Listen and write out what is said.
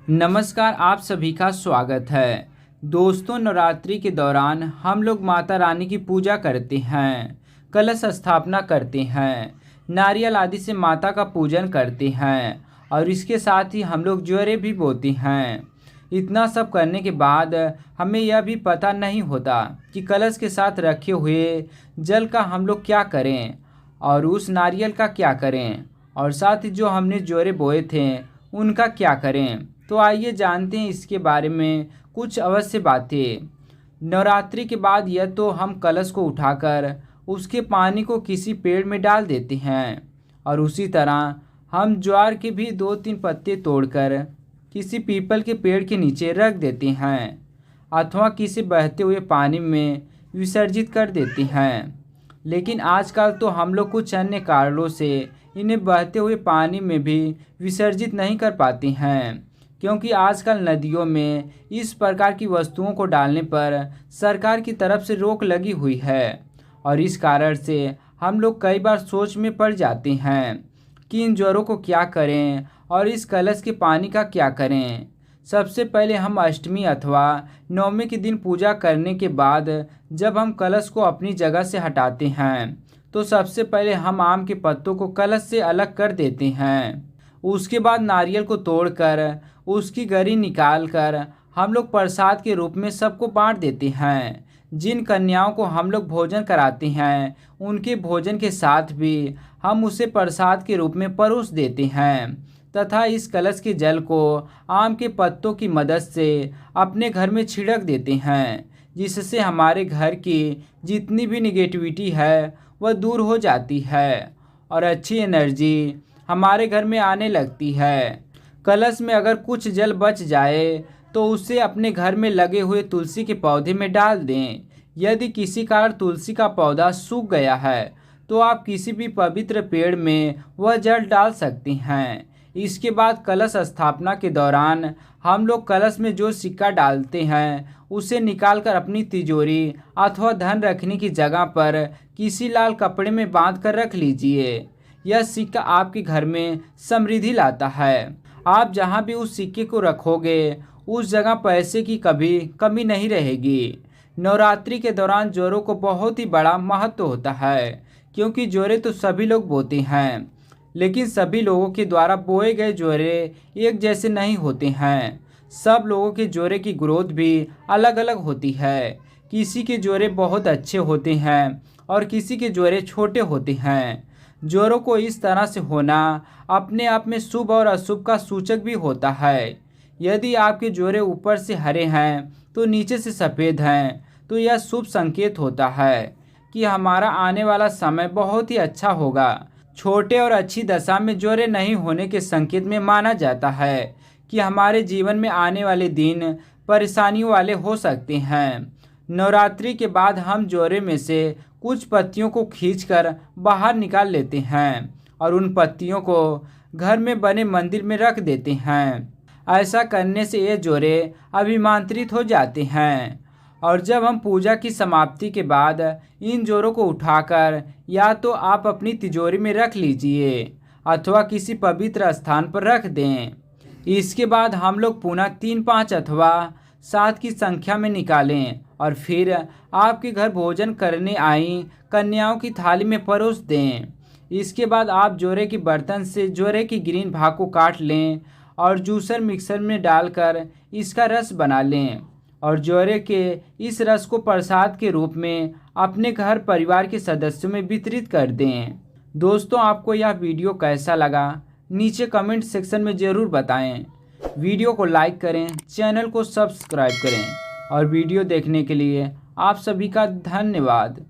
नमस्कार, आप सभी का स्वागत है। दोस्तों, नवरात्रि के दौरान हम लोग माता रानी की पूजा करते हैं, कलश स्थापना करते हैं, नारियल आदि से माता का पूजन करते हैं और इसके साथ ही हम लोग ज्वेरे भी बोते हैं। इतना सब करने के बाद हमें यह भी पता नहीं होता कि कलश के साथ रखे हुए जल का हम लोग क्या करें और उस नारियल का क्या करें और साथ ही जो हमने ज्वेरे बोए थे उनका क्या करें। तो आइए जानते हैं इसके बारे में कुछ अवश्य बातें। नवरात्रि के बाद यह तो हम कलश को उठाकर उसके पानी को किसी पेड़ में डाल देते हैं और उसी तरह हम ज्वार के भी 2-3 पत्ते तोड़कर किसी पीपल के पेड़ के नीचे रख देते हैं अथवा किसी बहते हुए पानी में विसर्जित कर देते हैं। लेकिन आजकल तो हम लोग कुछ अन्य कारणों से इन्हें बहते हुए पानी में भी विसर्जित नहीं कर पाते हैं, क्योंकि आजकल नदियों में इस प्रकार की वस्तुओं को डालने पर सरकार की तरफ से रोक लगी हुई है और इस कारण से हम लोग कई बार सोच में पड़ जाते हैं कि इन ज्वरों को क्या करें और इस कलश के पानी का क्या करें। सबसे पहले हम अष्टमी अथवा नवमी के दिन पूजा करने के बाद जब हम कलश को अपनी जगह से हटाते हैं तो सबसे पहले हम आम के पत्तों को कलश से अलग कर देते हैं। उसके बाद नारियल को तोड़कर उसकी गरी निकाल कर हम लोग प्रसाद के रूप में सबको बांट देते हैं। जिन कन्याओं को हम लोग भोजन कराते हैं उनके भोजन के साथ भी हम उसे प्रसाद के रूप में परोस देते हैं तथा इस कलश के जल को आम के पत्तों की मदद से अपने घर में छिड़क देते हैं, जिससे हमारे घर की जितनी भी निगेटिविटी है वह दूर हो जाती है और अच्छी एनर्जी हमारे घर में आने लगती है। कलश में अगर कुछ जल बच जाए तो उसे अपने घर में लगे हुए तुलसी के पौधे में डाल दें। यदि किसी कारण तुलसी का पौधा सूख गया है तो आप किसी भी पवित्र पेड़ में वह जल डाल सकती हैं। इसके बाद कलश स्थापना के दौरान हम लोग कलश में जो सिक्का डालते हैं उसे निकालकर अपनी तिजोरी अथवा धन रखने की जगह पर किसी लाल कपड़े में बांध कर रख लीजिए। यह सिक्का आपके घर में समृद्धि लाता है। आप जहां भी उस सिक्के को रखोगे उस जगह पैसे की कभी कमी नहीं रहेगी। नवरात्रि के दौरान ज्वरों को बहुत ही बड़ा महत्व होता है, क्योंकि ज्वरे तो सभी लोग बोते हैं, लेकिन सभी लोगों के द्वारा बोए गए ज्वरे एक जैसे नहीं होते हैं। सब लोगों के ज्वरे की ग्रोथ भी अलग अलग होती है। किसी के ज्वरे बहुत अच्छे होते हैं और किसी के ज्वरे छोटे होते हैं। ज्वरों को इस तरह से होना अपने आप में शुभ और अशुभ का सूचक भी होता है। यदि आपके ज्वरे ऊपर से हरे हैं तो नीचे से सफ़ेद हैं तो यह शुभ संकेत होता है कि हमारा आने वाला समय बहुत ही अच्छा होगा। छोटे और अच्छी दशा में ज्वरे नहीं होने के संकेत में माना जाता है कि हमारे जीवन में आने वाले दिन परेशानियों वाले हो सकते हैं। नवरात्रि के बाद हम ज्वरे में से कुछ पत्तियों को खींचकर बाहर निकाल लेते हैं और उन पत्तियों को घर में बने मंदिर में रख देते हैं। ऐसा करने से ये ज्वरे अभिमांत्रित हो जाते हैं और जब हम पूजा की समाप्ति के बाद इन ज्वरों को उठाकर या तो आप अपनी तिजोरी में रख लीजिए अथवा किसी पवित्र स्थान पर रख दें। इसके बाद हम लोग पुनः 3, 5 अथवा 7 की संख्या में निकालें और फिर आपके घर भोजन करने आई कन्याओं की थाली में परोस दें। इसके बाद आप ज्वरे के बर्तन से ज्वरे की ग्रीन भाग को काट लें और जूसर मिक्सर में डालकर इसका रस बना लें और ज्वरे के इस रस को प्रसाद के रूप में अपने घर परिवार के सदस्यों में वितरित कर दें। दोस्तों, आपको यह वीडियो कैसा लगा नीचे कमेंट सेक्शन में ज़रूर बताएं। वीडियो को लाइक करें, चैनल को सब्सक्राइब करें और वीडियो देखने के लिए आप सभी का धन्यवाद।